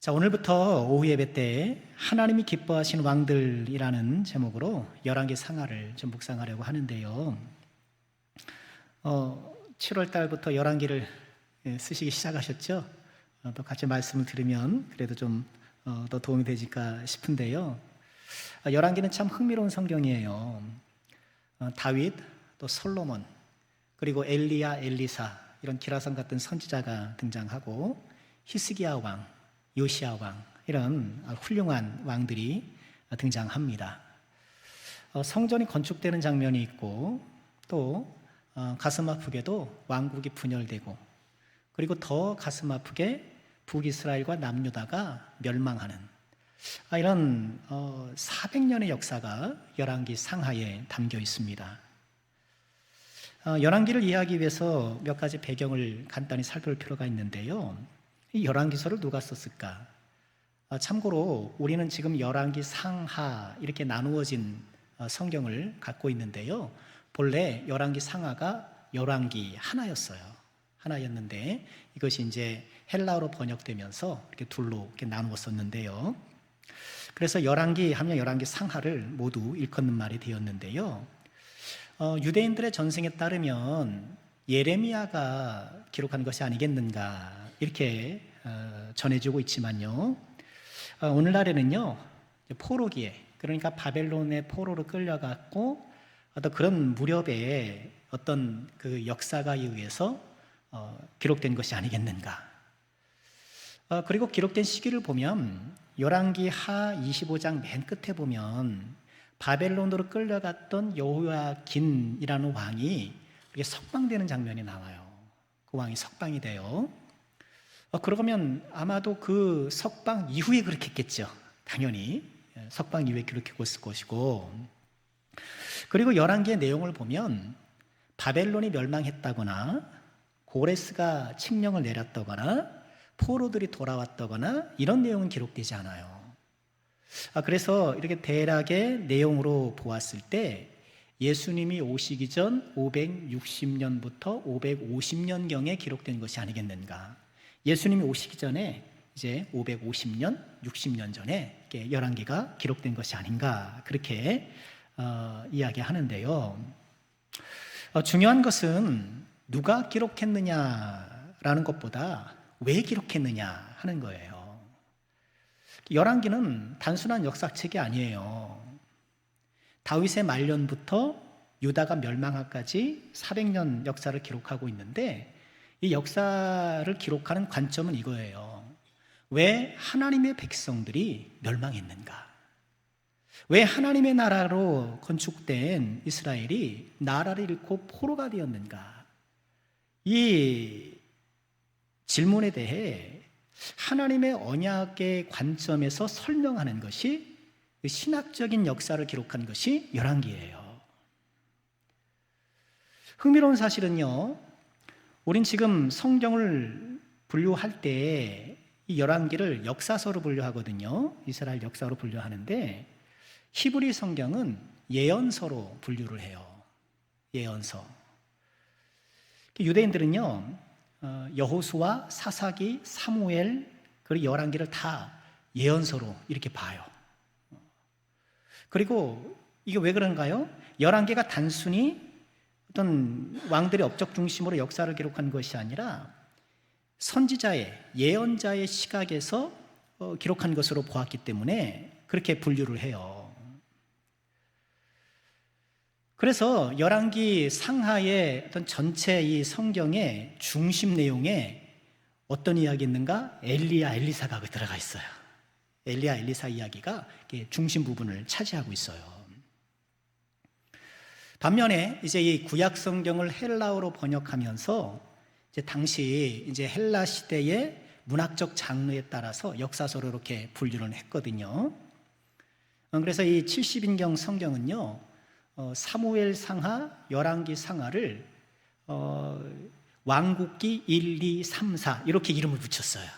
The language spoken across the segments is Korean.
자, 오늘부터 오후 예배 때 하나님이 기뻐하시는 왕들이라는 제목으로 열왕기 상하를 좀 묵상하려고 하는데요. 7월 달부터 열왕기를 쓰시기 시작하셨죠? 또 같이 말씀을 들으면 그래도 좀 더 도움이 되실까 싶은데요. 열왕기는 참 흥미로운 성경이에요. 다윗, 또 솔로몬, 그리고 엘리야, 엘리사 이런 기라성 같은 선지자가 등장하고 히스기야 왕, 요시야 왕 이런 훌륭한 왕들이 등장합니다. 성전이 건축되는 장면이 있고 또 가슴 아프게도 왕국이 분열되고 그리고 더 가슴 아프게 북이스라엘과 남유다가 멸망하는 이런 400년의 역사가 열왕기 상하에 담겨 있습니다. 열왕기를 이해하기 위해서 몇 가지 배경을 간단히 살펴볼 필요가 있는데요. 이 열왕기서를 누가 썼을까? 참고로 우리는 지금 열왕기 상하 이렇게 나누어진 성경을 갖고 있는데요. 본래 열왕기 상하가 열왕기 하나였는데 이것이 이제 헬라어로 번역되면서 이렇게 둘로 이렇게 나누었었는데요. 그래서 열왕기 하면 열왕기 상하를 모두 일컫는 말이 되었는데요. 유대인들의 전승에 따르면 예레미야가 기록한 것이 아니겠는가 이렇게 전해지고 있지만요. 오늘날에는요 포로기에 그러니까 바벨론의 포로로 끌려갔고 어떤 그런 무렵에 어떤 그 역사가에 의해서 기록된 것이 아니겠는가. 그리고 기록된 시기를 보면 열왕기 하 25장 맨 끝에 보면 바벨론으로 끌려갔던 여호야긴이라는 왕이 석방되는 장면이 나와요. 그 왕이 석방이 돼요. 그러면 아마도 그 석방 이후에 그렇게 했겠죠. 당연히 석방 이후에 그렇게 했을 것이고, 그리고 열왕기의 내용을 보면 바벨론이 멸망했다거나 고레스가 칙령을 내렸다거나 포로들이 돌아왔다거나 이런 내용은 기록되지 않아요. 그래서 이렇게 대략의 내용으로 보았을 때 예수님이 오시기 전 560년부터 550년경에 기록된 것이 아니겠는가. 예수님이 오시기 전에 이제 550년, 60년 전에 열왕기가 기록된 것이 아닌가 그렇게 이야기하는데요. 중요한 것은 누가 기록했느냐라는 것보다 왜 기록했느냐 하는 거예요. 열왕기는 단순한 역사책이 아니에요. 다윗의 말년부터 유다가 멸망하까지 400년 역사를 기록하고 있는데 이 역사를 기록하는 관점은 이거예요. 왜 하나님의 백성들이 멸망했는가? 왜 하나님의 나라로 건축된 이스라엘이 나라를 잃고 포로가 되었는가? 이 질문에 대해 하나님의 언약의 관점에서 설명하는 것이 신학적인 역사를 기록한 것이 열왕기예요. 흥미로운 사실은요, 우린 지금 성경을 분류할 때 이 열왕기를 역사서로 분류하거든요. 이스라엘 역사로 분류하는데 히브리 성경은 예언서로 분류를 해요. 예언서. 유대인들은요, 여호수아, 사사기, 사무엘 그리고 열왕기를 다 예언서로 이렇게 봐요. 그리고 이게 왜 그런가요? 열왕기가 단순히 어떤 왕들의 업적 중심으로 역사를 기록한 것이 아니라 선지자의, 예언자의 시각에서 기록한 것으로 보았기 때문에 그렇게 분류를 해요. 그래서 열왕기 상하의 어떤 전체 이 성경의 중심 내용에 어떤 이야기 있는가? 엘리야, 엘리사가 들어가 있어요. 엘리야, 엘리사 이야기가 중심 부분을 차지하고 있어요. 반면에 이제 이 구약 성경을 헬라어로 번역하면서 이제 당시 이제 헬라 시대의 문학적 장르에 따라서 역사서로 이렇게 분류를 했거든요. 그래서 이 70인경 성경은요, 사무엘 상하, 열왕기 상하를 왕국기 1, 2, 3, 4 이렇게 이름을 붙였어요.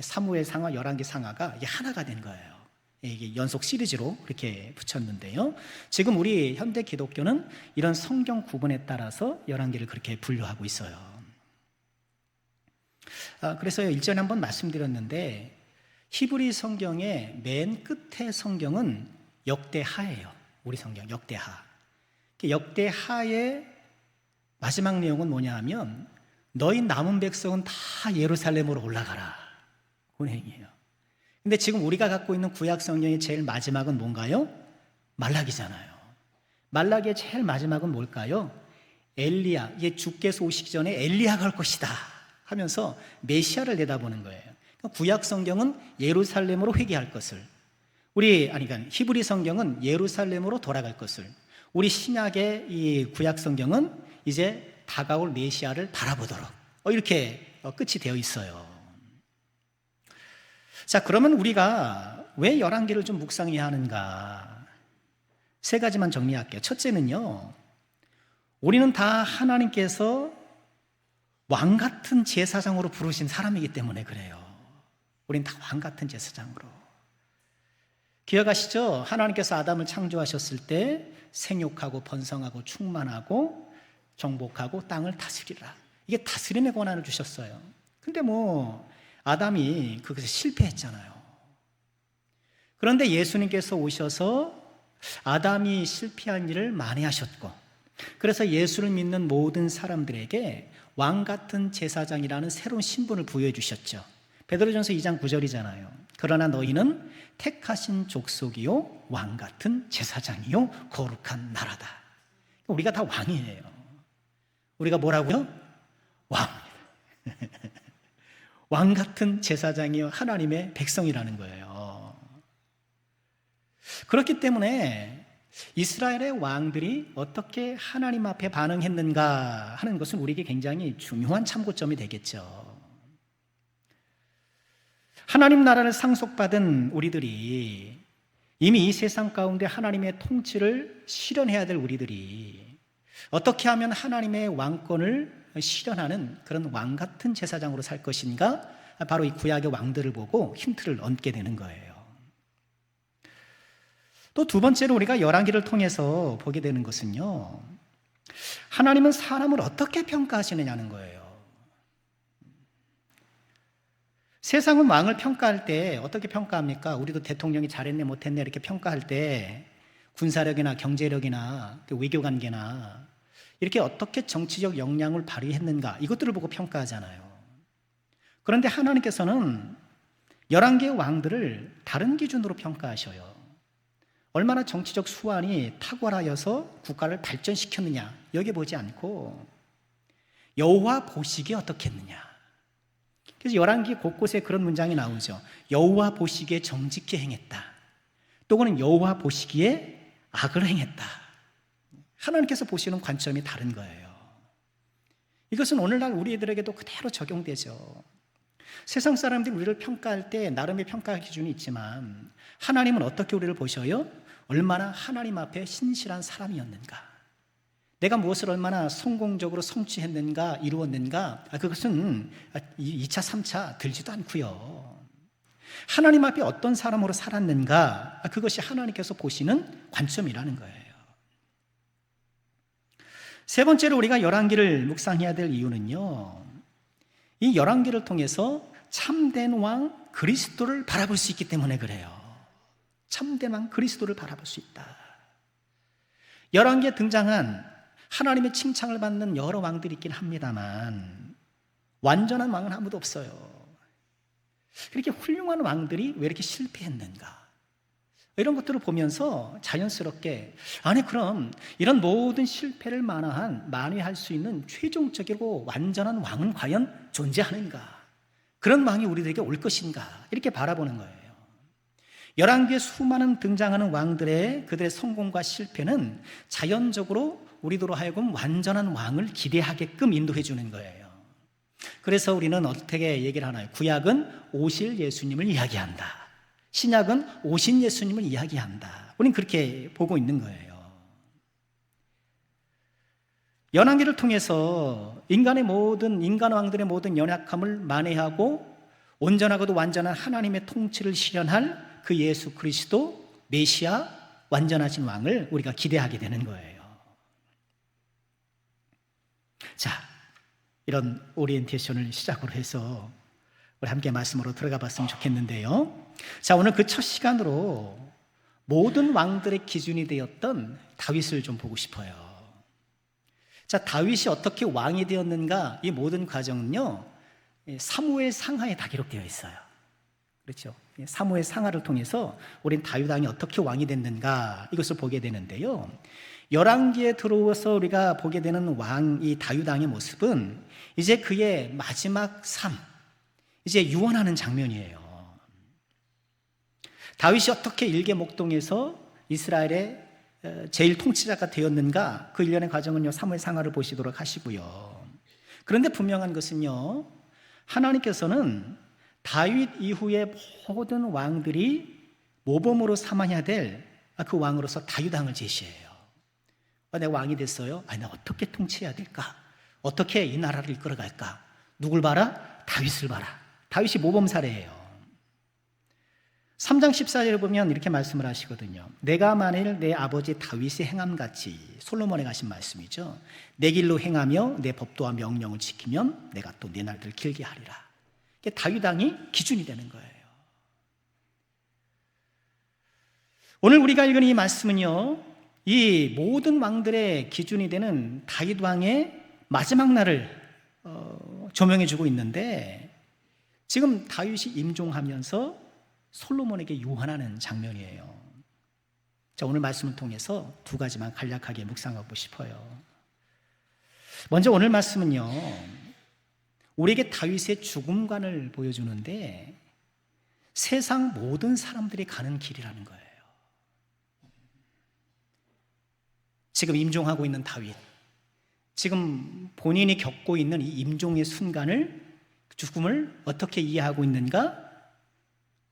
사무엘 상하, 열왕기 상하가 이게 하나가 된 거예요. 이게 연속 시리즈로 이렇게 붙였는데요. 지금 우리 현대 기독교는 이런 성경 구분에 따라서 열왕기를 그렇게 분류하고 있어요. 그래서 일전에 한번 말씀드렸는데 히브리 성경의 맨 끝에 성경은 역대하예요. 우리 성경 역대하. 역대하의 마지막 내용은 뭐냐 하면 너희 남은 백성은 다 예루살렘으로 올라가라. 그 내용이에요. 근데 지금 우리가 갖고 있는 구약 성경의 제일 마지막은 뭔가요? 말라기잖아요. 말라기의 제일 마지막은 뭘까요? 엘리야, 주께서 오시기 전에 엘리야가 올 것이다 하면서 메시아를 내다보는 거예요. 그러니까 구약 성경은 예루살렘으로 회귀할 것을, 그러니까 히브리 성경은 예루살렘으로 돌아갈 것을, 우리 신약의 이 구약 성경은 이제 다가올 메시아를 바라보도록 이렇게 끝이 되어 있어요. 자, 그러면 우리가 왜 열왕기를 좀 묵상해야 하는가? 세 가지만 정리할게요. 첫째는요, 우리는 다 하나님께서 왕 같은 제사장으로 부르신 사람이기 때문에 그래요. 우리는 다 왕 같은 제사장으로. 기억하시죠? 하나님께서 아담을 창조하셨을 때 생육하고 번성하고 충만하고 정복하고 땅을 다스리라, 이게 다스림의 권한을 주셨어요. 근데 아담이 그것에 실패했잖아요. 그런데 예수님께서 오셔서 아담이 실패한 일을 만회하셨고, 그래서 예수를 믿는 모든 사람들에게 왕 같은 제사장이라는 새로운 신분을 부여해 주셨죠. 베드로전서 2장 9절이잖아요. 그러나 너희는 택하신 족속이요 왕 같은 제사장이요 거룩한 나라다. 우리가 다 왕이에요. 우리가 뭐라고요? 왕. 왕 같은 제사장이요 하나님의 백성이라는 거예요. 그렇기 때문에 이스라엘의 왕들이 어떻게 하나님 앞에 반응했는가 하는 것은 우리에게 굉장히 중요한 참고점이 되겠죠. 하나님 나라를 상속받은 우리들이, 이미 이 세상 가운데 하나님의 통치를 실현해야 될 우리들이 어떻게 하면 하나님의 왕권을 실현하는 그런 왕 같은 제사장으로 살 것인가, 바로 이 구약의 왕들을 보고 힌트를 얻게 되는 거예요. 또 두 번째로 우리가 열왕기를 통해서 보게 되는 것은요, 하나님은 사람을 어떻게 평가하시느냐는 거예요. 세상은 왕을 평가할 때 어떻게 평가합니까? 우리도 대통령이 잘했네 못했네 이렇게 평가할 때 군사력이나 경제력이나 외교관계나 이렇게 어떻게 정치적 역량을 발휘했는가, 이것들을 보고 평가하잖아요. 그런데 하나님께서는 11개의 왕들을 다른 기준으로 평가하셔요. 얼마나 정치적 수완이 탁월하여서 국가를 발전시켰느냐, 여기 보지 않고 여호와 보시기에 어떻겠느냐. 그래서 열왕기 곳곳에 그런 문장이 나오죠. 여호와 보시기에 정직히 행했다, 또는 여호와 보시기에 악을 행했다. 하나님께서 보시는 관점이 다른 거예요. 이것은 오늘날 우리들에게도 그대로 적용되죠. 세상 사람들이 우리를 평가할 때 나름의 평가 기준이 있지만 하나님은 어떻게 우리를 보셔요? 얼마나 하나님 앞에 신실한 사람이었는가, 내가 무엇을 얼마나 성공적으로 성취했는가, 이루었는가, 그것은 2차, 3차 들지도 않고요. 하나님 앞에 어떤 사람으로 살았는가, 그것이 하나님께서 보시는 관점이라는 거예요. 세 번째로 우리가 열왕기를 묵상해야 될 이유는요, 이 열왕기를 통해서 참된 왕 그리스도를 바라볼 수 있기 때문에 그래요. 참된 왕 그리스도를 바라볼 수 있다. 열왕기에 등장한 하나님의 칭찬을 받는 여러 왕들이 있긴 합니다만 완전한 왕은 아무도 없어요. 그렇게 훌륭한 왕들이 왜 이렇게 실패했는가, 이런 것들을 보면서 자연스럽게, 아니 그럼 이런 모든 실패를 만회할 수 있는 최종적이고 완전한 왕은 과연 존재하는가, 그런 왕이 우리들에게 올 것인가, 이렇게 바라보는 거예요. 열왕기에 수많은 등장하는 왕들의 그들의 성공과 실패는 자연적으로 우리들로 하여금 완전한 왕을 기대하게끔 인도해 주는 거예요. 그래서 우리는 어떻게 얘기를 하나요? 구약은 오실 예수님을 이야기한다, 신약은 오신 예수님을 이야기한다. 우리는 그렇게 보고 있는 거예요. 열왕기를 통해서 인간 왕들의 모든 연약함을 만회하고 온전하고도 완전한 하나님의 통치를 실현할 그 예수 그리스도 메시아, 완전하신 왕을 우리가 기대하게 되는 거예요. 자, 이런 오리엔테이션을 시작으로 해서 우리 함께 말씀으로 들어가 봤으면 좋겠는데요. 자, 오늘 그 첫 시간으로 모든 왕들의 기준이 되었던 다윗을 좀 보고 싶어요. 자, 다윗이 어떻게 왕이 되었는가, 이 모든 과정은요, 사무엘 상하에 다 기록되어 있어요. 그렇죠? 사무엘 상하를 통해서 우린 다윗 왕이 어떻게 왕이 됐는가, 이것을 보게 되는데요. 열왕기에 들어와서 우리가 보게 되는 왕, 이 다윗 왕의 모습은 이제 그의 마지막 삶, 이제 유언하는 장면이에요. 다윗이 어떻게 일개목동에서 이스라엘의 제일 통치자가 되었는가, 그 일련의 과정은요, 사무엘 상하를 보시도록 하시고요. 그런데 분명한 것은요, 하나님께서는 다윗 이후의 모든 왕들이 모범으로 삼아야 될 그 왕으로서 다윗 왕을 제시해요. 내가 왕이 됐어요. 나 어떻게 통치해야 될까? 어떻게 이 나라를 이끌어갈까? 누굴 봐라? 다윗을 봐라. 다윗이 모범 사례예요. 3장 14절에 보면 이렇게 말씀을 하시거든요. 내가 만일 내 아버지 다윗의 행함같이, 솔로몬에 가신 말씀이죠. 내 길로 행하며 내 법도와 명령을 지키면 내가 또 내 날들 길게 하리라. 이게 다윗 왕이 기준이 되는 거예요. 오늘 우리가 읽은 이 말씀은요, 이 모든 왕들의 기준이 되는 다윗 왕의 마지막 날을 조명해 주고 있는데, 지금 다윗이 임종하면서 솔로몬에게 유언하는 장면이에요. 자, 오늘 말씀을 통해서 두 가지만 간략하게 묵상하고 싶어요. 먼저 오늘 말씀은요, 우리에게 다윗의 죽음관을 보여주는데 세상 모든 사람들이 가는 길이라는 거예요. 지금 임종하고 있는 다윗, 지금 본인이 겪고 있는 이 임종의 순간을, 죽음을 어떻게 이해하고 있는가?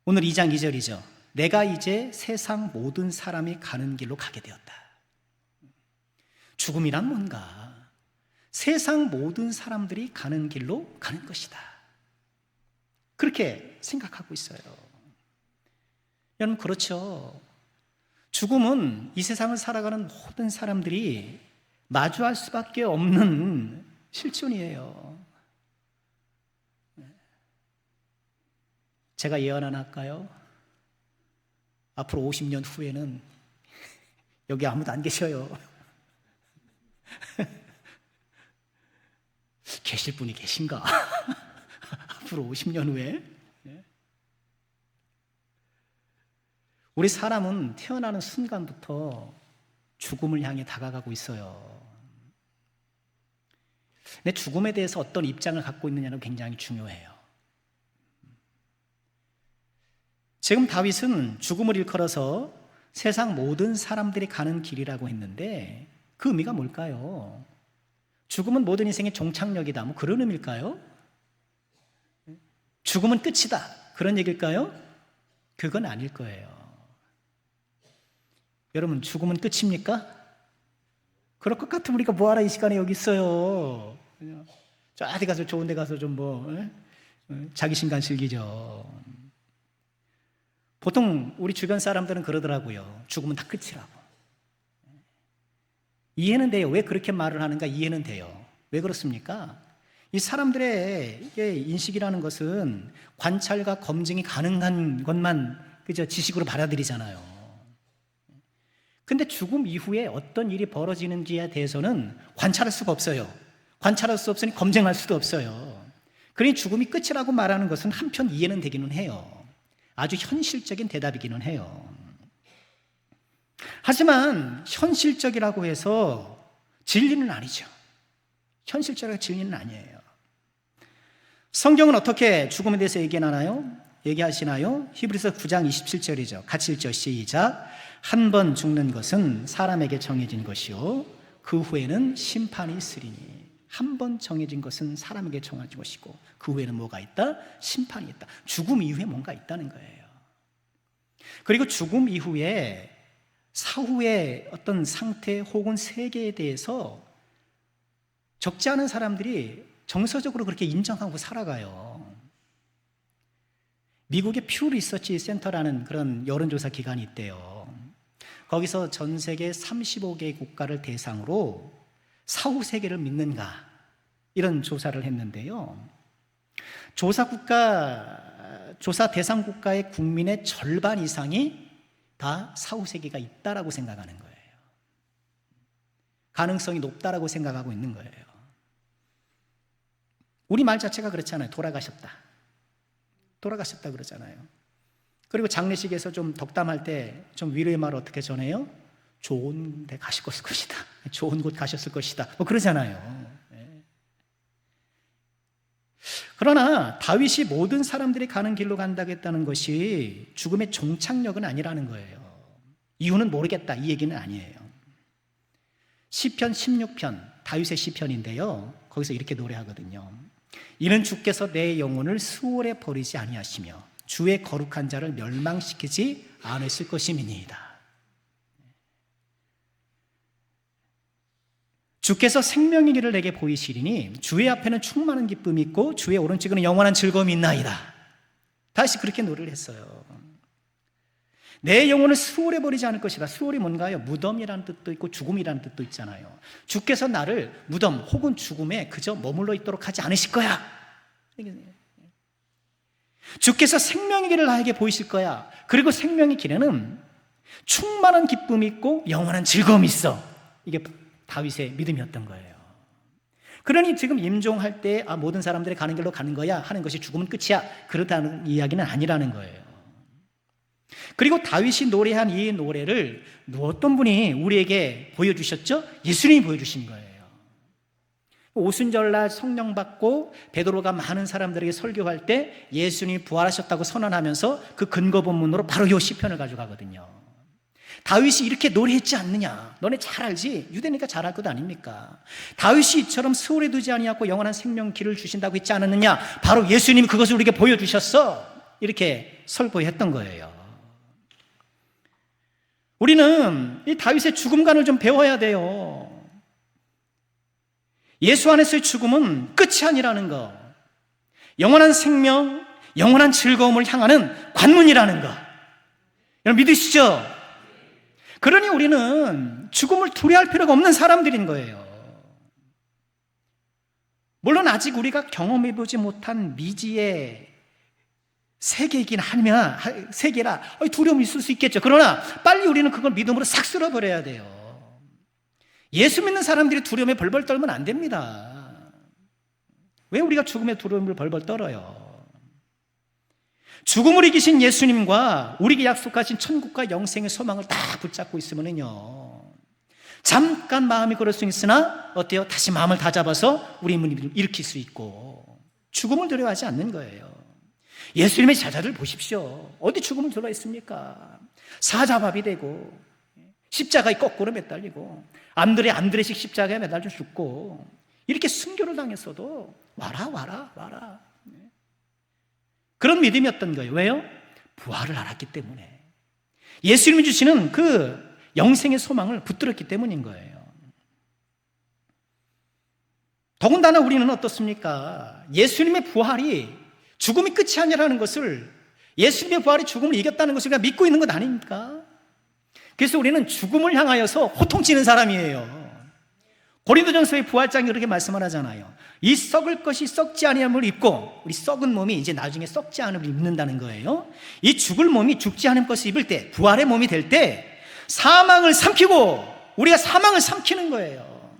오늘 2장 2절이죠. 내가 이제 세상 모든 사람이 가는 길로 가게 되었다. 죽음이란 뭔가? 세상 모든 사람들이 가는 길로 가는 것이다. 그렇게 생각하고 있어요. 여러분, 그렇죠. 죽음은 이 세상을 살아가는 모든 사람들이 마주할 수밖에 없는 실존이에요. 제가 예언 하나 할까요? 앞으로 50년 후에는 여기 아무도 안 계셔요. 계실 분이 계신가? 앞으로 50년 후에? 우리 사람은 태어나는 순간부터 죽음을 향해 다가가고 있어요. 내 죽음에 대해서 어떤 입장을 갖고 있느냐는 굉장히 중요해요. 지금 다윗은 죽음을 일컬어서 세상 모든 사람들이 가는 길이라고 했는데 그 의미가 뭘까요? 죽음은 모든 인생의 종착역이다, 뭐 그런 의미일까요? 죽음은 끝이다, 그런 얘기일까요? 그건 아닐 거예요. 여러분, 죽음은 끝입니까? 그럴 것 같으면 우리가 뭐하라 이 시간에 여기 있어요. 저 어디 가서 좋은 데 가서 좀 자기 신간 즐기죠. 보통 우리 주변 사람들은 그러더라고요. 죽으면 다 끝이라고. 이해는 돼요. 왜 그렇게 말을 하는가 이해는 돼요. 왜 그렇습니까? 이 사람들의 인식이라는 것은 관찰과 검증이 가능한 것만 그저 지식으로 받아들이잖아요. 근데 죽음 이후에 어떤 일이 벌어지는지에 대해서는 관찰할 수가 없어요. 관찰할 수 없으니 검증할 수도 없어요. 그러니 죽음이 끝이라고 말하는 것은 한편 이해는 되기는 해요. 아주 현실적인 대답이기는 해요. 하지만 현실적이라고 해서 진리는 아니죠. 현실적인 진리는 아니에요. 성경은 어떻게 죽음에 대해서 얘기하시나요? 히브리서 9장 27절이죠. 같이 읽죠. 시작. 한 번 죽는 것은 사람에게 정해진 것이요 그 후에는 심판이 있으리니. 한 번 정해진 것은 사람에게 정해진 것이고 그 후에는 뭐가 있다? 심판이 있다. 죽음 이후에 뭔가 있다는 거예요. 그리고 죽음 이후에 사후의 어떤 상태 혹은 세계에 대해서 적지 않은 사람들이 정서적으로 그렇게 인정하고 살아가요. 미국의 퓨 리서치 센터라는 그런 여론조사 기관이 있대요. 거기서 전 세계 35개 국가를 대상으로 사후 세계를 믿는가 이런 조사를 했는데요. 조사 대상 국가의 국민의 절반 이상이 다 사후세계가 있다라고 생각하는 거예요. 가능성이 높다라고 생각하고 있는 거예요. 우리 말 자체가 그렇잖아요. 돌아가셨다 그러잖아요. 그리고 장례식에서 좀 덕담할 때 좀 위로의 말을 어떻게 전해요? 좋은 데 가셨을 것이다. 좋은 곳 가셨을 것이다. 뭐 그러잖아요. 그러나 다윗이 모든 사람들이 가는 길로 간다고 했다는 것이 죽음의 종착역은 아니라는 거예요. 이유는 모르겠다, 이 얘기는 아니에요. 시편 16편, 다윗의 시편인데요, 거기서 이렇게 노래하거든요. 이는 주께서 내 영혼을 수월에 버리지 아니하시며 주의 거룩한 자를 멸망시키지 않으실 것임이니이다. 주께서 생명의 길을 내게 보이시리니 주의 앞에는 충만한 기쁨이 있고 주의 오른쪽에는 영원한 즐거움이 있나이다. 다시 그렇게 노래를 했어요. 내 영혼을 수월해 버리지 않을 것이다. 수월이 뭔가요? 무덤이라는 뜻도 있고 죽음이라는 뜻도 있잖아요. 주께서 나를 무덤 혹은 죽음에 그저 머물러 있도록 하지 않으실 거야. 주께서 생명의 길을 나에게 보이실 거야. 그리고 생명의 길에는 충만한 기쁨이 있고 영원한 즐거움이 있어. 이게 다윗의 믿음이었던 거예요. 그러니 지금 임종할 때 모든 사람들이 가는 길로 가는 거야 하는 것이 죽으면 끝이야, 그렇다는 이야기는 아니라는 거예요. 그리고 다윗이 노래한 이 노래를 어떤 분이 우리에게 보여주셨죠? 예수님이 보여주신 거예요. 오순절날 성령 받고 베드로가 많은 사람들에게 설교할 때 예수님이 부활하셨다고 선언하면서 그 근거 본문으로 바로 이 시편을 가져가거든요. 다윗이 이렇게 노래했지 않느냐? 너네 잘 알지? 유대니까 잘 알 것 아닙니까? 다윗이 이처럼 수월에 두지 아니하고 영원한 생명 길을 주신다고 했지 않았느냐? 바로 예수님이 그것을 우리에게 보여주셨어. 이렇게 설교했던 거예요. 우리는 이 다윗의 죽음관을 좀 배워야 돼요. 예수 안에서의 죽음은 끝이 아니라는 거, 영원한 생명, 영원한 즐거움을 향하는 관문이라는 거, 여러분 믿으시죠? 그러니 우리는 죽음을 두려워할 필요가 없는 사람들인 거예요. 물론 아직 우리가 경험해보지 못한 미지의 세계이긴 하면 세계라 두려움이 있을 수 있겠죠. 그러나 빨리 우리는 그걸 믿음으로 싹 쓸어버려야 돼요. 예수 믿는 사람들이 두려움에 벌벌 떨면 안 됩니다. 왜 우리가 죽음의 두려움을 벌벌 떨어요? 죽음을 이기신 예수님과 우리에게 약속하신 천국과 영생의 소망을 다 붙잡고 있으면요, 잠깐 마음이 그럴 수 있으나 어때요? 다시 마음을 다잡아서 우리 문을 일으킬 수 있고 죽음을 두려워하지 않는 거예요. 예수님의 제자들 보십시오. 어디 죽음을 두려워했습니까? 사자밥이 되고 십자가에 거꾸로 매달리고 안드레식 십자가에 매달려 죽고 이렇게 순교를 당했어도 와라 그런 믿음이었던 거예요. 왜요? 부활을 알았기 때문에, 예수님이 주시는 그 영생의 소망을 붙들었기 때문인 거예요. 더군다나 우리는 어떻습니까? 예수님의 부활이 죽음이 끝이 아니라는 것을, 예수님의 부활이 죽음을 이겼다는 것을 우리가 믿고 있는 것 아닙니까? 그래서 우리는 죽음을 향하여서 호통치는 사람이에요. 고린도전서의 부활장이 그렇게 말씀을 하잖아요. 이 썩을 것이 썩지 아니함을 입고, 우리 썩은 몸이 이제 나중에 썩지 않음을 입는다는 거예요. 이 죽을 몸이 죽지 않은 것을 입을 때, 부활의 몸이 될 때 사망을 삼키고 우리가 사망을 삼키는 거예요.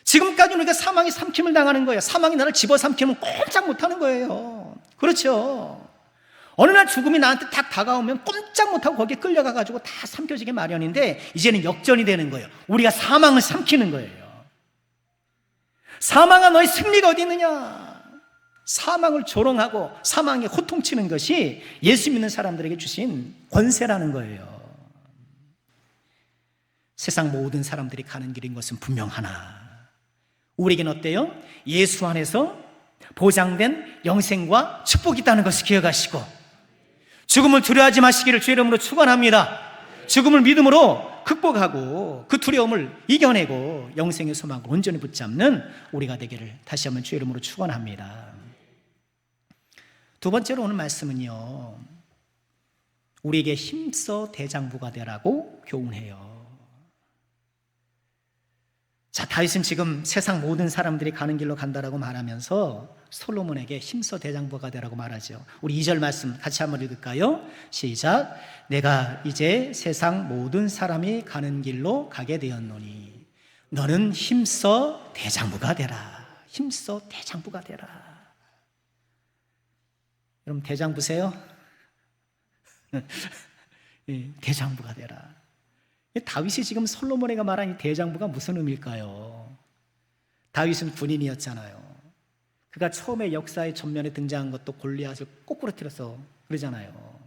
지금까지 우리가 사망이 삼킴을 당하는 거예요. 사망이 나를 집어삼키면 꼼짝 못하는 거예요. 그렇죠? 어느 날 죽음이 나한테 딱 다가오면 꼼짝 못하고 거기에 끌려가가지고 다 삼켜지게 마련인데, 이제는 역전이 되는 거예요. 우리가 사망을 삼키는 거예요. 사망아 너의 승리가 어디 있느냐? 사망을 조롱하고 사망에 호통치는 것이 예수 믿는 사람들에게 주신 권세라는 거예요. 세상 모든 사람들이 가는 길인 것은 분명하나 우리에겐 어때요? 예수 안에서 보장된 영생과 축복이 있다는 것을 기억하시고 죽음을 두려워하지 마시기를 주의 이름으로 축원합니다. 죽음을 믿음으로 극복하고 그 두려움을 이겨내고 영생의 소망을 온전히 붙잡는 우리가 되기를 다시 한번 주의 이름으로 축원합니다. 두 번째로 오늘 말씀은요, 우리에게 힘써 대장부가 되라고 교훈해요. 자, 다윗은 지금 세상 모든 사람들이 가는 길로 간다라고 말하면서 솔로몬에게 힘써 대장부가 되라고 말하죠. 우리 2절 말씀 같이 한번 읽을까요? 시작. 내가 이제 세상 모든 사람이 가는 길로 가게 되었노니 너는 힘써 대장부가 되라. 힘써 대장부가 되라. 여러분 대장부세요? 대장부가 되라. 다윗이 지금 솔로몬에게 말한 이 대장부가 무슨 의미일까요? 다윗은 군인이었잖아요. 그가 처음에 역사의 전면에 등장한 것도 골리앗을 거꾸로 틀어서 그러잖아요.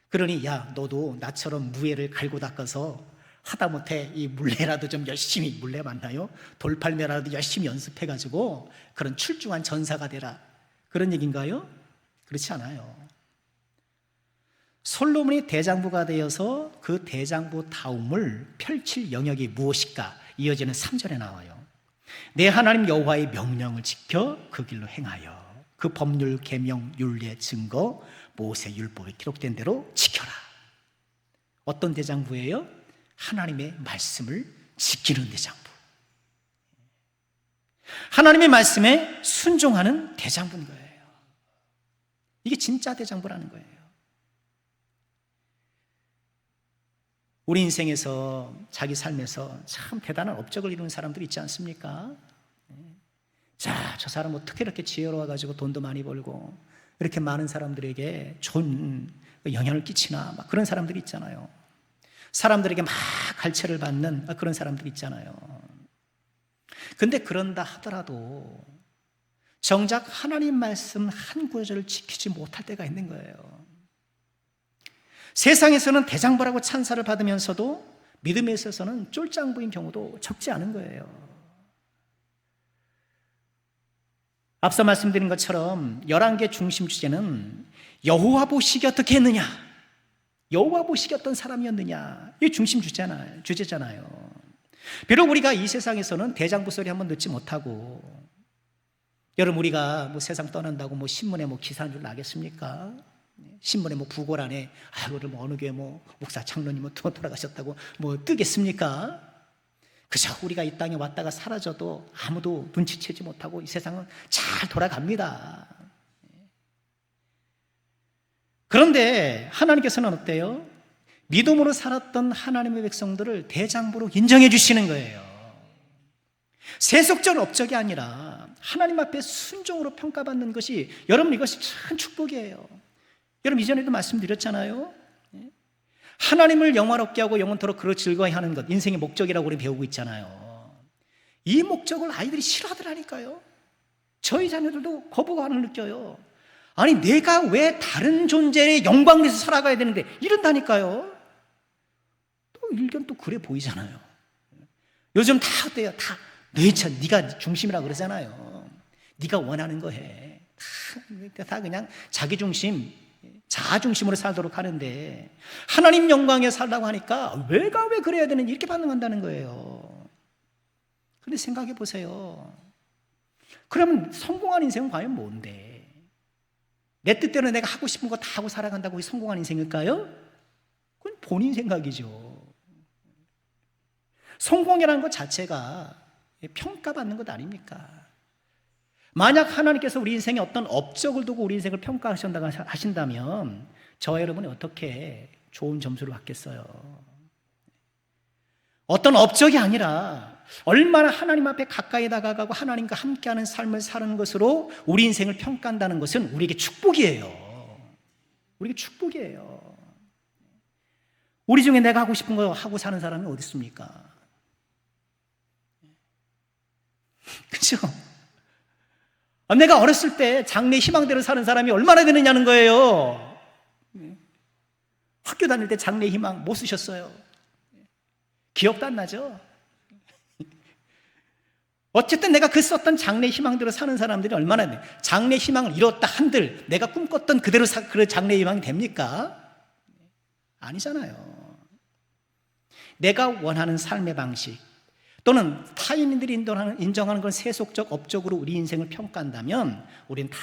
그러니 야 너도 나처럼 무예를 갈고 닦아서 하다못해 이 물레라도 좀 열심히, 물레 맞나요? 돌팔매라도 열심히 연습해가지고 그런 출중한 전사가 되라, 그런 얘기인가요? 그렇지 않아요. 솔로몬이 대장부가 되어서 그 대장부 다움을 펼칠 영역이 무엇일까? 이어지는 3절에 나와요. 내 하나님 여호와의 명령을 지켜 그 길로 행하여 그 법률, 계명, 율례, 증거, 모세 율법에 기록된 대로 지켜라. 어떤 대장부예요? 하나님의 말씀을 지키는 대장부. 하나님의 말씀에 순종하는 대장부인 거예요. 이게 진짜 대장부라는 거예요. 우리 인생에서, 자기 삶에서 참 대단한 업적을 이루는 사람들이 있지 않습니까? 자, 저 사람 어떻게 이렇게 지혜로워가지고 돈도 많이 벌고 이렇게 많은 사람들에게 좋은 영향을 끼치나, 막 그런 사람들이 있잖아요. 사람들에게 막 갈채를 받는 그런 사람들이 있잖아요. 근데 그런다 하더라도 정작 하나님 말씀 한 구절을 지키지 못할 때가 있는 거예요. 세상에서는 대장부라고 찬사를 받으면서도 믿음에 있어서는 쫄장부인 경우도 적지 않은 거예요. 앞서 말씀드린 것처럼 11개 중심 주제는 여호와 보시기 어떻게 했느냐, 여호와 보시기 어떤 사람이었느냐, 이게 중심 주제잖아요. 비록 우리가 이 세상에서는 대장부 소리 한번 듣지 못하고, 여러분 우리가 뭐 세상 떠난다고 뭐 신문에 뭐 기사 한 줄 나겠습니까? 신문에 뭐 부고란에 오늘 뭐 어느 교회 뭐 목사 장로님 뭐 돌아가셨다고 뭐 뜨겠습니까? 그저 우리가 이 땅에 왔다가 사라져도 아무도 눈치채지 못하고 이 세상은 잘 돌아갑니다. 그런데 하나님께서는 어때요? 믿음으로 살았던 하나님의 백성들을 대장부로 인정해 주시는 거예요. 세속적 업적이 아니라 하나님 앞에 순종으로 평가받는 것이, 여러분 이것이 참 축복이에요. 여러분 이전에도 말씀드렸잖아요. 하나님을 영화롭게 하고 영원토록 그로 즐거워하는 것, 인생의 목적이라고 우리 배우고 있잖아요. 이 목적을 아이들이 싫어하더라니까요. 저희 자녀들도 거부감을 느껴요. 아니 내가 왜 다른 존재의 영광을 위해서 살아가야 되는데, 이런다니까요. 또 일견 또 그래 보이잖아요. 요즘 다 어때요? 다 네가 중심이라고 그러잖아요. 네가 원하는 거 해. 다 그냥 자기 중심, 자아 중심으로 살도록 하는데, 하나님 영광에 살라고 하니까 왜 그래야 되는지 이렇게 반응한다는 거예요. 그런데 생각해 보세요. 그러면 성공한 인생은 과연 뭔데? 내 뜻대로 내가 하고 싶은 거 다 하고 살아간다고 그게 성공한 인생일까요? 그건 본인 생각이죠. 성공이라는 것 자체가 평가받는 것 아닙니까? 만약 하나님께서 우리 인생에 어떤 업적을 두고 우리 인생을 평가하신다면 저와 여러분이 어떻게 좋은 점수를 받겠어요? 어떤 업적이 아니라 얼마나 하나님 앞에 가까이 다가가고 하나님과 함께하는 삶을 사는 것으로 우리 인생을 평가한다는 것은 우리에게 축복이에요. 우리에게 축복이에요. 우리 중에 내가 하고 싶은 거 하고 사는 사람이 어디 있습니까? 그렇죠? 내가 어렸을 때 장래 희망대로 사는 사람이 얼마나 되느냐는 거예요. 학교 다닐 때 장래 희망 못 쓰셨어요? 기억도 안 나죠? 어쨌든 내가 그 썼던 장래 희망대로 사는 사람들이 얼마나 돼? 장래 희망을 이뤘다 한들 내가 꿈꿨던 그대로 그 장래 희망이 됩니까? 아니잖아요. 내가 원하는 삶의 방식 또는 타인들이 인정하는 건 세속적 업적으로 우리 인생을 평가한다면 우리는 다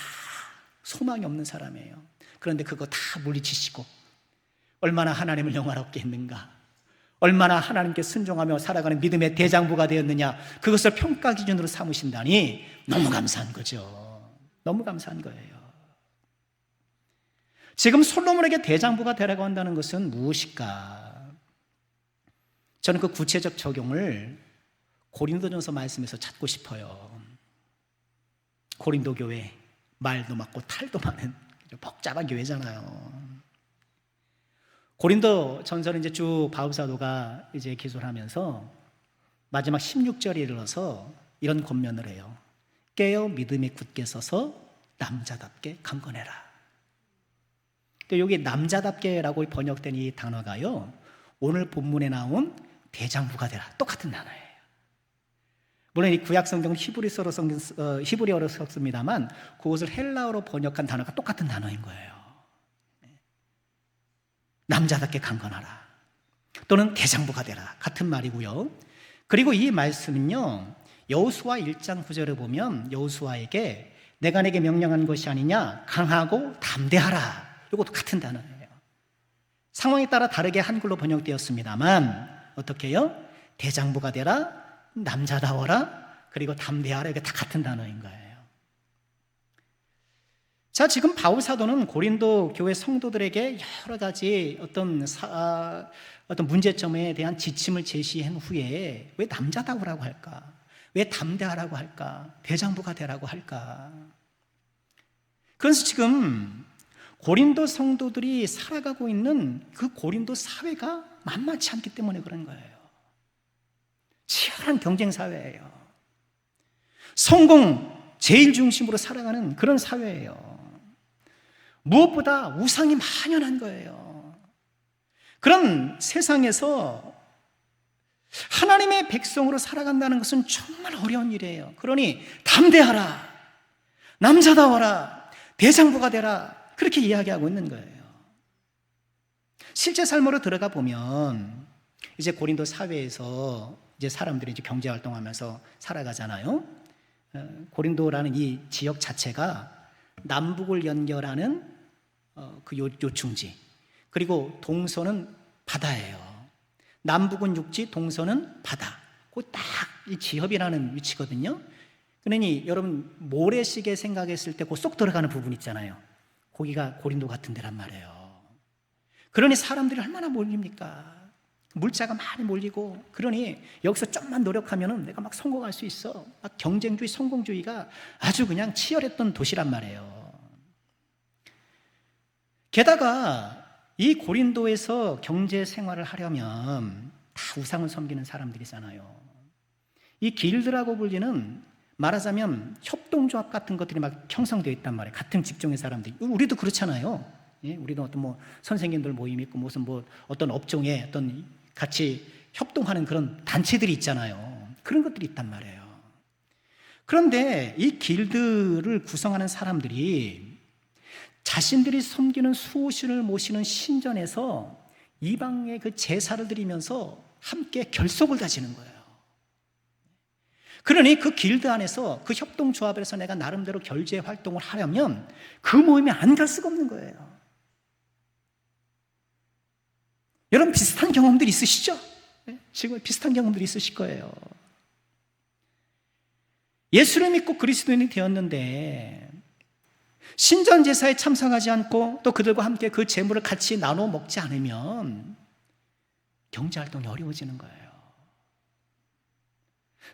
소망이 없는 사람이에요. 그런데 그거 다 물리치시고 얼마나 하나님을 영화롭게 했는가, 얼마나 하나님께 순종하며 살아가는 믿음의 대장부가 되었느냐, 그것을 평가 기준으로 삼으신다니 너무 감사한 거죠. 너무 감사한 거예요. 지금 솔로몬에게 대장부가 되라고 한다는 것은 무엇일까? 저는 그 구체적 적용을 고린도전서 말씀에서 찾고 싶어요. 고린도 교회, 말도 많고 탈도 많은 복잡한 교회잖아요. 고린도 전서는 이제 쭉 바울 사도가 이제 기술을 하면서 마지막 16절에 이르러서 이런 권면을 해요. 깨어 믿음에 굳게 서서 남자답게 강건해라. 근데 여기 남자답게라고 번역된 이 단어가요, 오늘 본문에 나온 대장부가 되라, 똑같은 단어예요. 물론 이 구약 성경은 히브리어로 썼습니다만 그것을 헬라어로 번역한 단어가 똑같은 단어인 거예요. 남자답게 강건하라, 또는 대장부가 되라, 같은 말이고요. 그리고 이 말씀은요, 여호수아 1장 9절을 보면 여호수아에게 내가 내게 명령한 것이 아니냐, 강하고 담대하라, 이것도 같은 단어예요. 상황에 따라 다르게 한글로 번역되었습니다만 어떻게 해요? 대장부가 되라, 남자다워라, 그리고 담대하라, 이게 다 같은 단어인 거예요. 자, 지금 바울 사도는 고린도 교회 성도들에게 여러 가지 어떤 문제점에 대한 지침을 제시한 후에 왜 남자다우라고 할까? 왜 담대하라고 할까? 대장부가 되라고 할까? 그래서 지금 고린도 성도들이 살아가고 있는 그 고린도 사회가 만만치 않기 때문에 그런 거예요. 치열한 경쟁 사회예요. 성공 제일 중심으로 살아가는 그런 사회예요. 무엇보다 우상이 만연한 거예요. 그런 세상에서 하나님의 백성으로 살아간다는 것은 정말 어려운 일이에요. 그러니 담대하라, 남자다워라, 대장부가 되라, 그렇게 이야기하고 있는 거예요. 실제 삶으로 들어가 보면 이제 고린도 사회에서 이제 사람들이 이제 경제 활동하면서 살아가잖아요. 고린도라는 이 지역 자체가 남북을 연결하는 그 요충지, 그리고 동서는 바다예요. 남북은 육지, 동서는 바다. 그 딱 이 지협이라는 위치거든요. 그러니 여러분 모래시계 생각했을 때 그 쏙 들어가는 부분 있잖아요. 거기가 고린도 같은 데란 말이에요. 그러니 사람들이 얼마나 몰립니까? 물자가 많이 몰리고, 그러니 여기서 좀만 노력하면 내가 막 성공할 수 있어. 막 경쟁주의, 성공주의가 아주 그냥 치열했던 도시란 말이에요. 게다가 이 고린도에서 경제 생활을 하려면 다 우상을 섬기는 사람들이잖아요. 이 길드라고 불리는, 말하자면 협동조합 같은 것들이 막 형성되어 있단 말이에요. 같은 직종의 사람들이. 우리도 그렇잖아요. 예? 우리도 어떤 뭐 선생님들 모임 있고 무슨 뭐 어떤 업종에 어떤 같이 협동하는 그런 단체들이 있잖아요. 그런 것들이 있단 말이에요. 그런데 이 길드를 구성하는 사람들이 자신들이 섬기는 수호신을 모시는 신전에서 이방의 그 제사를 드리면서 함께 결속을 다지는 거예요. 그러니 그 길드 안에서, 그 협동조합에서 내가 나름대로 결제 활동을 하려면 그 모임에 안 갈 수가 없는 거예요. 여러분 비슷한 경험들 있으시죠? 지금 비슷한 경험들이 있으실 거예요. 예수를 믿고 그리스도인이 되었는데 신전 제사에 참석하지 않고 또 그들과 함께 그 재물을 같이 나눠 먹지 않으면 경제 활동이 어려워지는 거예요.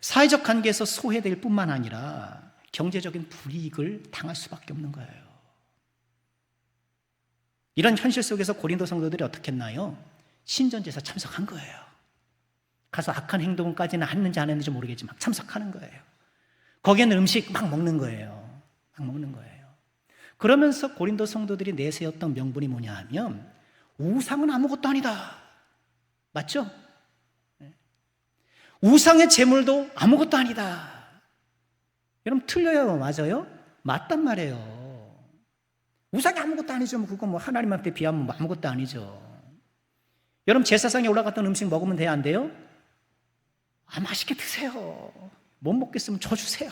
사회적 관계에서 소외될 뿐만 아니라 경제적인 불이익을 당할 수밖에 없는 거예요. 이런 현실 속에서 고린도 성도들이 어떻게 했나요? 신전제사 참석한 거예요. 가서 악한 행동까지는 했는지 안 했는지 모르겠지만 참석하는 거예요. 거기에는 음식 막 먹는 거예요. 막 먹는 거예요. 그러면서 고린도 성도들이 내세웠던 명분이 뭐냐 하면 우상은 아무것도 아니다. 맞죠? 우상의 제물도 아무것도 아니다. 여러분 틀려요? 맞아요? 맞단 말이에요. 우상이 아무것도 아니죠. 그거 뭐 하나님한테 비하면 뭐 아무것도 아니죠. 여러분 제사상에 올라갔던 음식 먹으면 돼요? 안 돼요? 맛있게 드세요. 못 먹겠으면 저 주세요.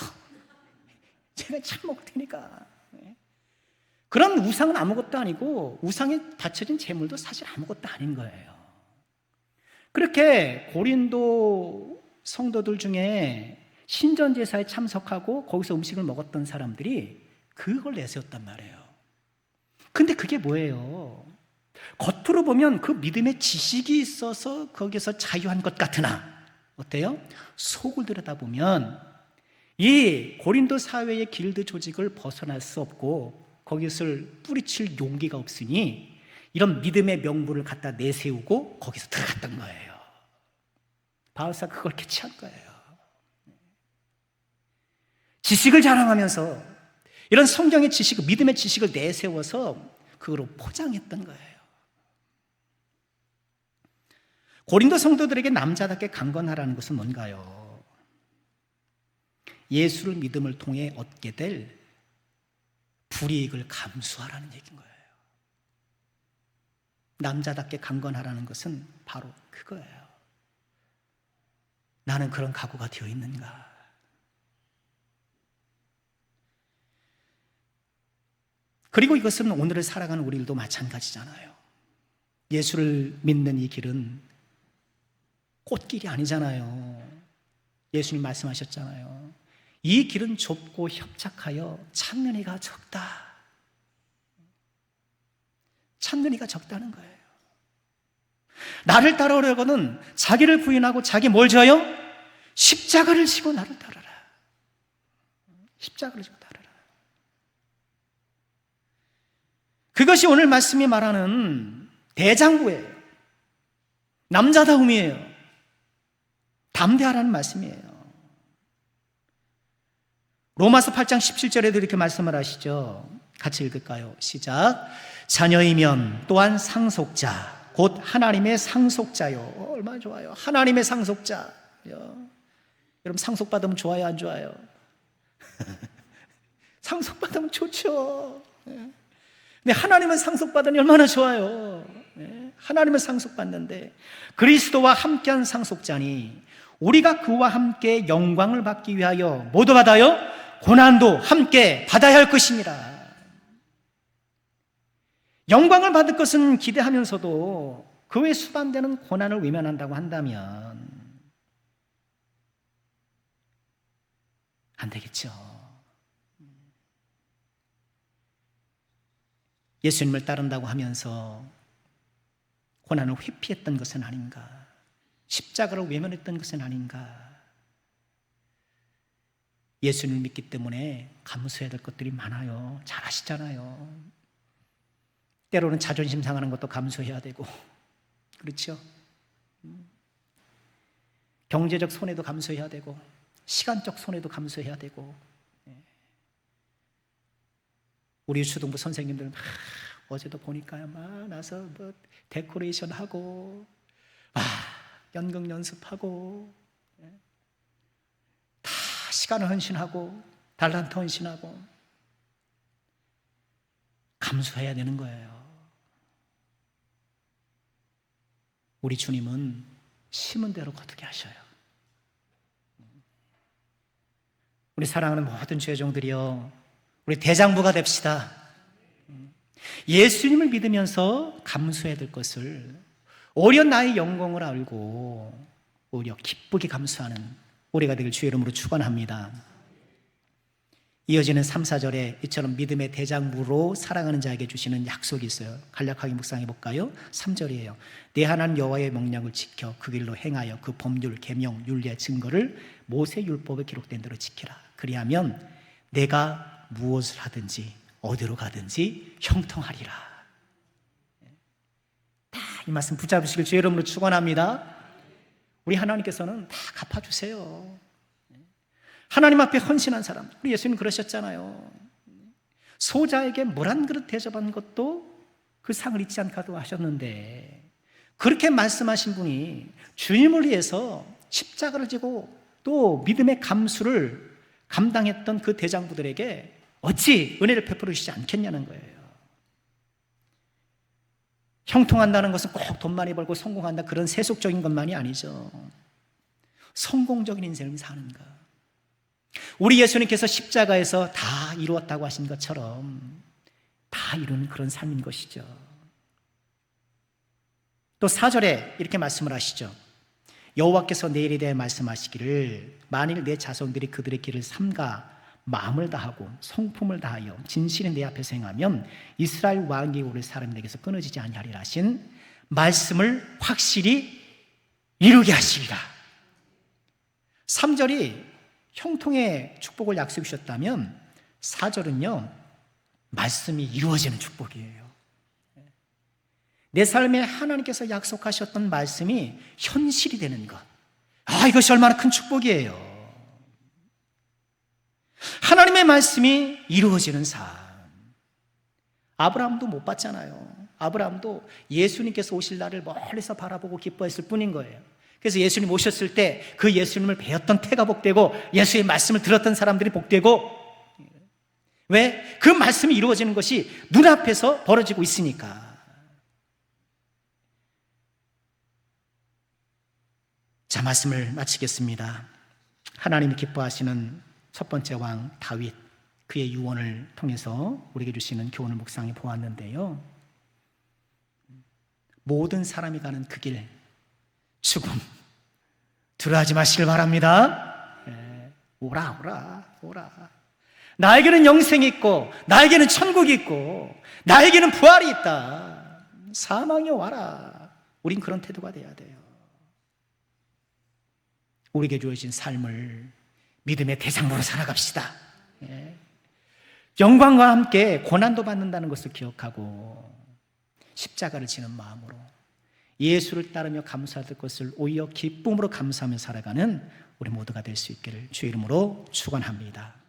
제가 참 먹을 테니까. 그런 우상은 아무것도 아니고 우상에 바쳐진 제물도 사실 아무것도 아닌 거예요. 그렇게 고린도 성도들 중에 신전제사에 참석하고 거기서 음식을 먹었던 사람들이 그걸 내세웠단 말이에요. 근데 그게 뭐예요? 겉으로 보면 그 믿음의 지식이 있어서 거기서 자유한 것 같으나 어때요? 속을 들여다보면 이 고린도 사회의 길드 조직을 벗어날 수 없고 거기서 뿌리칠 용기가 없으니 이런 믿음의 명분을 갖다 내세우고 거기서 들어갔던 거예요. 바울사가 그걸 캐치한 거예요. 지식을 자랑하면서 이런 성경의 지식, 믿음의 지식을 내세워서 그거로 포장했던 거예요. 고린도 성도들에게 남자답게 강건하라는 것은 뭔가요? 예수를 믿음을 통해 얻게 될 불이익을 감수하라는 얘기인 거예요. 남자답게 강건하라는 것은 바로 그거예요. 나는 그런 각오가 되어 있는가? 그리고 이것은 오늘을 살아가는 우리들도 마찬가지잖아요. 예수를 믿는 이 길은 꽃길이 아니잖아요. 예수님 말씀하셨잖아요. 이 길은 좁고 협착하여 찾는 이가 적다. 찾는 이가 적다는 거예요. 나를 따라오려고는 자기를 부인하고 자기 뭘 져요? 십자가를 지고 나를 따르라. 십자가를 지고 따르라. 그것이 오늘 말씀이 말하는 대장부예요. 남자다움이에요. 담대하라는 말씀이에요. 로마서 8장 17절에도 이렇게 말씀을 하시죠. 같이 읽을까요? 시작. 자녀이면 또한 상속자 곧 하나님의 상속자요. 얼마나 좋아요. 하나님의 상속자. 여러분 상속받으면 좋아요, 안 좋아요? 상속받으면 좋죠. 근데 하나님은 상속받으니 얼마나 좋아요. 하나님은 상속받는데 그리스도와 함께한 상속자니 우리가 그와 함께 영광을 받기 위하여 모두 받아요? 고난도 함께 받아야 할 것입니다. 영광을 받을 것은 기대하면서도 그 외 수반되는 고난을 외면한다고 한다면 안 되겠죠. 예수님을 따른다고 하면서 고난을 회피했던 것은 아닌가? 십자가를 외면했던 것은 아닌가? 예수님을 믿기 때문에 감수해야 될 것들이 많아요. 잘 아시잖아요. 때로는 자존심 상하는 것도 감수해야 되고, 그렇죠? 경제적 손해도 감수해야 되고, 시간적 손해도 감수해야 되고. 우리 수동부 선생님들 막 어제도 보니까 막 나서 뭐 데코레이션 하고, 연극 연습하고, 다 시간을 헌신하고, 달란트 헌신하고, 감수해야 되는 거예요. 우리 주님은 심은 대로 거두게 하셔요. 우리 사랑하는 모든 죄종들이여, 우리 대장부가 됩시다. 예수님을 믿으면서 감수해야 될 것을 오히려 나의 영광을 알고 오히려 기쁘게 감수하는 우리가 되길 주의 이름으로 축원합니다. 이어지는 3, 4절에 이처럼 믿음의 대장부로 살아가는 자에게 주시는 약속이 있어요. 간략하게 묵상해 볼까요? 3절이에요. 내 하나님 여호와의 명령을 지켜 그 길로 행하여 그 법률, 계명, 율례, 증거를 모세 율법에 기록된 대로 지키라. 그리하면 내가 무엇을 하든지 어디로 가든지 형통하리라. 다 이 말씀 붙잡으시길 주의 이름으로 축원합니다. 우리 하나님께서는 다 갚아주세요. 하나님 앞에 헌신한 사람, 우리 예수님 그러셨잖아요. 소자에게 물 한 그릇 대접한 것도 그 상을 잊지 않고 하셨는데, 그렇게 말씀하신 분이 주님을 위해서 십자가를 지고 또 믿음의 감수를 감당했던 그 대장부들에게 어찌 은혜를 베풀어 주시지 않겠냐는 거예요. 형통한다는 것은 꼭 돈 많이 벌고 성공한다, 그런 세속적인 것만이 아니죠. 성공적인 인생을 사는가. 우리 예수님께서 십자가에서 다 이루었다고 하신 것처럼 다 이루는 그런 삶인 것이죠. 또 4절에 이렇게 말씀을 하시죠. 여호와께서 내일에 대해 말씀하시기를 만일 내 자손들이 그들의 길을 삼가 마음을 다하고 성품을 다하여 진실히 내 앞에서 행하면 이스라엘 왕이 오를 사람이 내게서 끊어지지 아니하리라 하신 말씀을 확실히 이루게 하시리라. 3절이 형통의 축복을 약속해 주셨다면 4절은요 말씀이 이루어지는 축복이에요. 내 삶에 하나님께서 약속하셨던 말씀이 현실이 되는 것, 이것이 얼마나 큰 축복이에요. 하나님의 말씀이 이루어지는 삶. 아브라함도 못 봤잖아요. 아브라함도 예수님께서 오실 날을 멀리서 바라보고 기뻐했을 뿐인 거예요. 그래서 예수님 오셨을 때 그 예수님을 배웠던 태가 복되고 예수의 말씀을 들었던 사람들이 복되고, 왜? 그 말씀이 이루어지는 것이 눈앞에서 벌어지고 있으니까. 자, 말씀을 마치겠습니다. 하나님이 기뻐하시는 첫 번째 왕 다윗, 그의 유언을 통해서 우리에게 주시는 교훈을 묵상해 보았는데요, 모든 사람이 가는 그 길, 죽음 두려워하지 마시길 바랍니다. 오라. 나에게는 영생이 있고 나에게는 천국이 있고 나에게는 부활이 있다. 사망이 와라. 우린 그런 태도가 돼야 돼요. 우리에게 주어진 삶을 믿음의 대상으로 살아갑시다. 영광과 함께 고난도 받는다는 것을 기억하고 십자가를 지는 마음으로 예수를 따르며 감사할 것을 오히려 기쁨으로 감사하며 살아가는 우리 모두가 될 수 있기를 주의 이름으로 축원합니다.